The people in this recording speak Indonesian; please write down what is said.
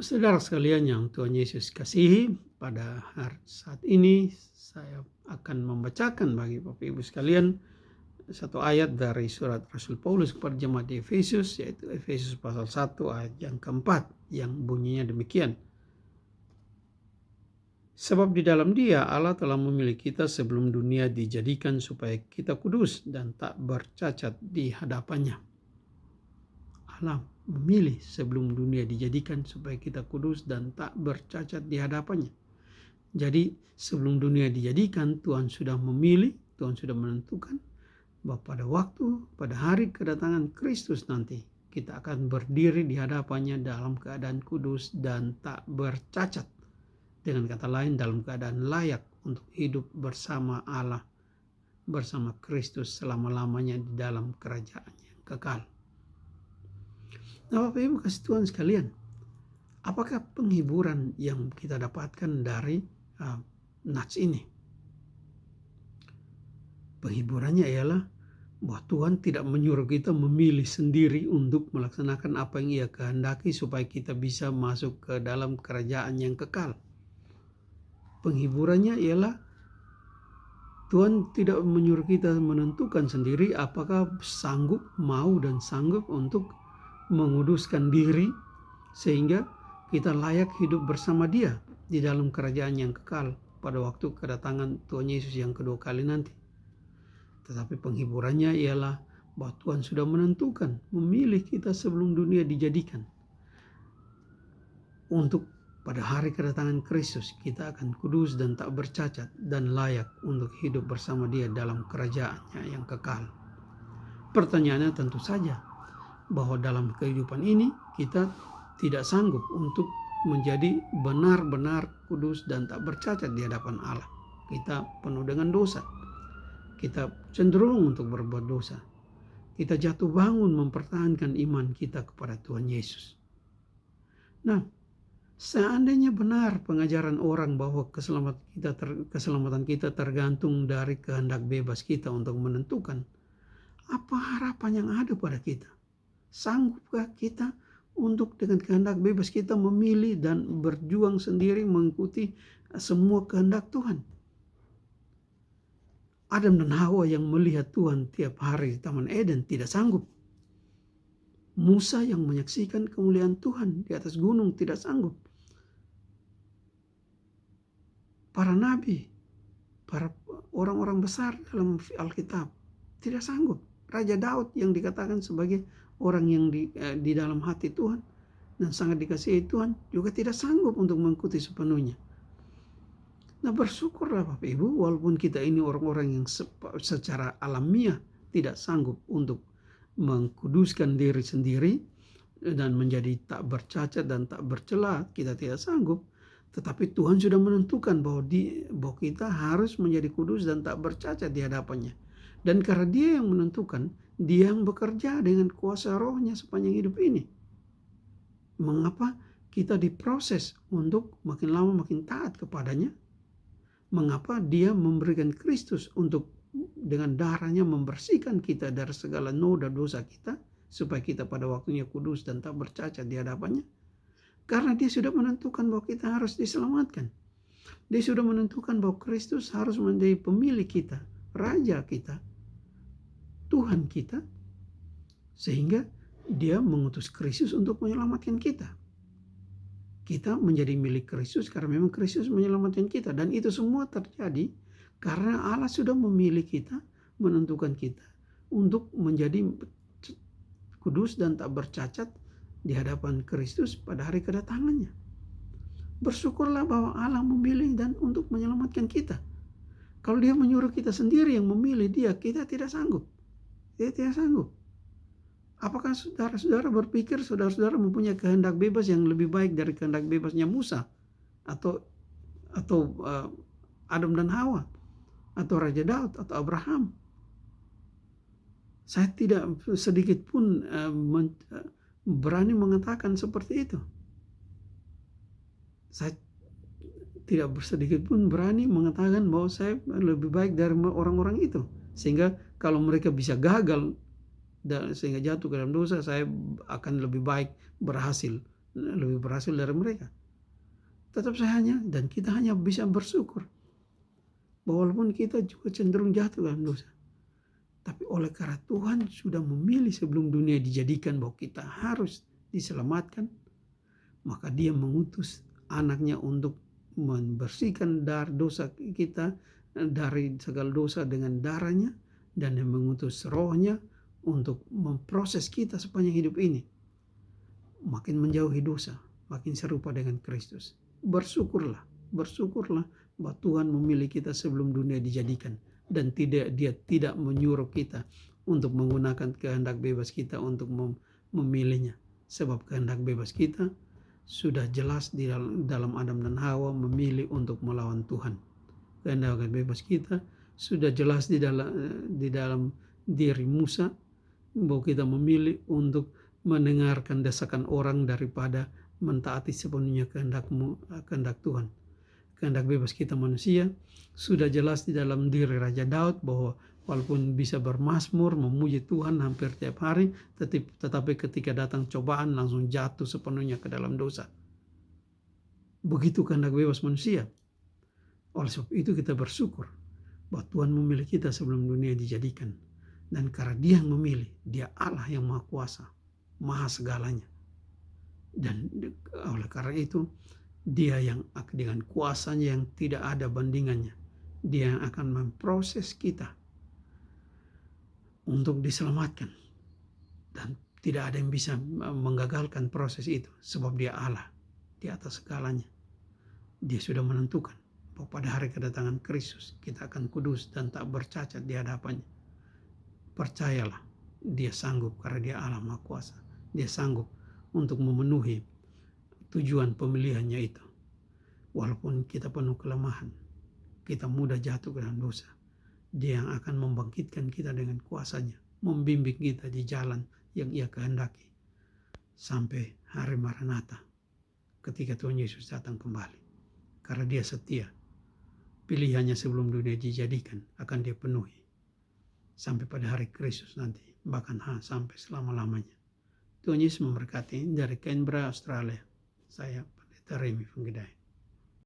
Saudara sekalian yang Tuhan Yesus kasihi, pada saat ini saya akan membacakan bagi Bapak Ibu sekalian satu ayat dari surat Rasul Paulus kepada jemaat di Efesus, yaitu Efesus pasal 1 ayat yang keempat, yang bunyinya demikian. Sebab di dalam Dia Allah telah memilih kita sebelum dunia dijadikan supaya kita kudus dan tak bercacat di hadapannya. Allah memilih sebelum dunia dijadikan supaya kita kudus dan tak bercacat di hadapannya. Jadi sebelum dunia dijadikan, Tuhan sudah memilih, Tuhan sudah menentukan bahwa pada hari kedatangan Kristus nanti, kita akan berdiri di hadapannya dalam keadaan kudus dan tak bercacat. Dengan kata lain, dalam keadaan layak untuk hidup bersama Allah, bersama Kristus selama-lamanya di dalam kerajaan yang kekal. Nah, Bapak Ibu kasih Tuhan sekalian, apakah penghiburan yang kita dapatkan dari nats ini? Penghiburannya ialah bahwa Tuhan tidak menyuruh kita memilih sendiri untuk melaksanakan apa yang Ia kehendaki supaya kita bisa masuk ke dalam kerajaan yang kekal. Penghiburannya ialah Tuhan tidak menyuruh kita menentukan sendiri apakah mau dan sanggup untuk menguduskan diri sehingga kita layak hidup bersama Dia di dalam kerajaan yang kekal pada waktu kedatangan Tuhan Yesus yang kedua kali nanti. Tetapi penghiburannya ialah bahwa Tuhan sudah menentukan, memilih kita sebelum dunia dijadikan, untuk pada hari kedatangan Kristus kita akan kudus dan tak bercacat dan layak untuk hidup bersama Dia dalam kerajaannya yang kekal. Pertanyaannya tentu saja bahwa dalam kehidupan ini kita tidak sanggup untuk menjadi benar-benar kudus dan tak bercacat di hadapan Allah. Kita penuh dengan dosa. Kita cenderung untuk berbuat dosa. Kita jatuh bangun mempertahankan iman kita kepada Tuhan Yesus. Nah, seandainya benar pengajaran orang bahwa keselamatan kita tergantung dari kehendak bebas kita untuk menentukan, apa harapan yang ada pada kita? Sanggupkah kita untuk dengan kehendak bebas kita memilih dan berjuang sendiri mengikuti semua kehendak Tuhan? Adam dan Hawa yang melihat Tuhan tiap hari di Taman Eden tidak sanggup. Musa yang menyaksikan kemuliaan Tuhan di atas gunung tidak sanggup. Para nabi, para orang-orang besar dalam Alkitab tidak sanggup. Raja Daud yang dikatakan sebagai orang yang di dalam hati Tuhan dan sangat dikasihi Tuhan juga tidak sanggup untuk mengikuti sepenuhnya. Nah, bersyukurlah Bapak Ibu, walaupun kita ini orang-orang yang secara alamiah tidak sanggup untuk mengkuduskan diri sendiri dan menjadi tak bercacat dan tak bercela, kita tidak sanggup. Tetapi Tuhan sudah menentukan bahwa kita harus menjadi kudus dan tak bercacat di hadapannya. Dan karena Dia yang menentukan, Dia yang bekerja dengan kuasa Roh-Nya sepanjang hidup ini. Mengapa kita diproses untuk makin lama makin taat kepadanya? Mengapa Dia memberikan Kristus untuk dengan darahnya membersihkan kita dari segala noda dosa kita, supaya kita pada waktunya kudus dan tak bercacat di hadapannya? Karena Dia sudah menentukan bahwa kita harus diselamatkan. Dia sudah menentukan bahwa Kristus harus menjadi pemilik kita, Raja kita, Tuhan kita, sehingga Dia mengutus Kristus untuk menyelamatkan kita. Kita menjadi milik Kristus karena memang Kristus menyelamatkan kita. Dan itu semua terjadi karena Allah sudah memilih kita, menentukan kita untuk menjadi kudus dan tak bercacat di hadapan Kristus pada hari kedatangannya. Bersyukurlah bahwa Allah memilih dan untuk menyelamatkan kita. Kalau Dia menyuruh kita sendiri yang memilih Dia, kita tidak sanggup. Dia tidak sanggup. Apakah saudara-saudara berpikir saudara-saudara mempunyai kehendak bebas yang lebih baik dari kehendak bebasnya Musa atau Adam dan Hawa atau Raja Daud atau Abraham? Saya tidak sedikit pun berani mengatakan seperti itu. Saya tidak sedikit pun berani mengatakan bahwa saya lebih baik dari orang-orang itu. Sehingga kalau mereka bisa gagal dan sehingga jatuh ke dalam dosa, saya akan lebih baik berhasil lebih berhasil dari mereka. Tetap dan kita hanya bisa bersyukur. Walaupun kita juga cenderung jatuh dalam dosa. Tapi oleh karena Tuhan sudah memilih sebelum dunia dijadikan bahwa kita harus diselamatkan, maka dia mengutus anaknya untuk membersihkan dosa kita dari segala dosa dengan darahnya, dan yang mengutus rohnya untuk memproses kita sepanjang hidup ini. Makin menjauhi dosa, makin serupa dengan Kristus. Bersyukurlah bahwa Tuhan memilih kita sebelum dunia dijadikan, dan dia tidak menyuruh kita untuk menggunakan kehendak bebas kita untuk memilihnya. Sebab kehendak bebas kita sudah jelas di dalam Adam dan Hawa memilih untuk melawan Tuhan. Kehendak bebas kita sudah jelas di dalam diri Musa, bahwa kita memilih untuk mendengarkan desakan orang daripada mentaati sepenuhnya kehendak Tuhan. Kehendak bebas kita manusia sudah jelas di dalam diri Raja Daud, bahwa walaupun bisa bermazmur memuji Tuhan hampir tiap hari, tetapi ketika datang cobaan langsung jatuh sepenuhnya ke dalam dosa. Begitu kehendak bebas manusia. Oleh sebab itu kita bersyukur bahwa Tuhan memilih kita sebelum dunia dijadikan. Dan karena dia yang memilih, dia Allah yang maha kuasa, maha segalanya. Dan oleh karena itu, dia yang dengan kuasanya yang tidak ada bandingannya, dia yang akan memproses kita untuk diselamatkan. Dan tidak ada yang bisa menggagalkan proses itu, sebab dia Allah di atas segalanya. Dia sudah menentukan bahwa pada hari kedatangan Kristus kita akan kudus dan tak bercacat di hadapannya. Percayalah, dia sanggup karena dia Allah Maha Kuasa. Dia sanggup untuk memenuhi tujuan pemilihannya itu. Walaupun kita penuh kelemahan, kita mudah jatuh ke dalam dosa, dia yang akan membangkitkan kita dengan kuasanya, membimbing kita di jalan yang ia kehendaki sampai hari Maranatha, ketika Tuhan Yesus datang kembali. Karena dia setia, pilihannya sebelum dunia dijadikan akan dia penuhi sampai pada hari Kristus nanti, bahkan sampai selama-lamanya. Tuhan Yesus memberkati. Dari Canberra, Australia, saya Pendeta Remy Penggedai.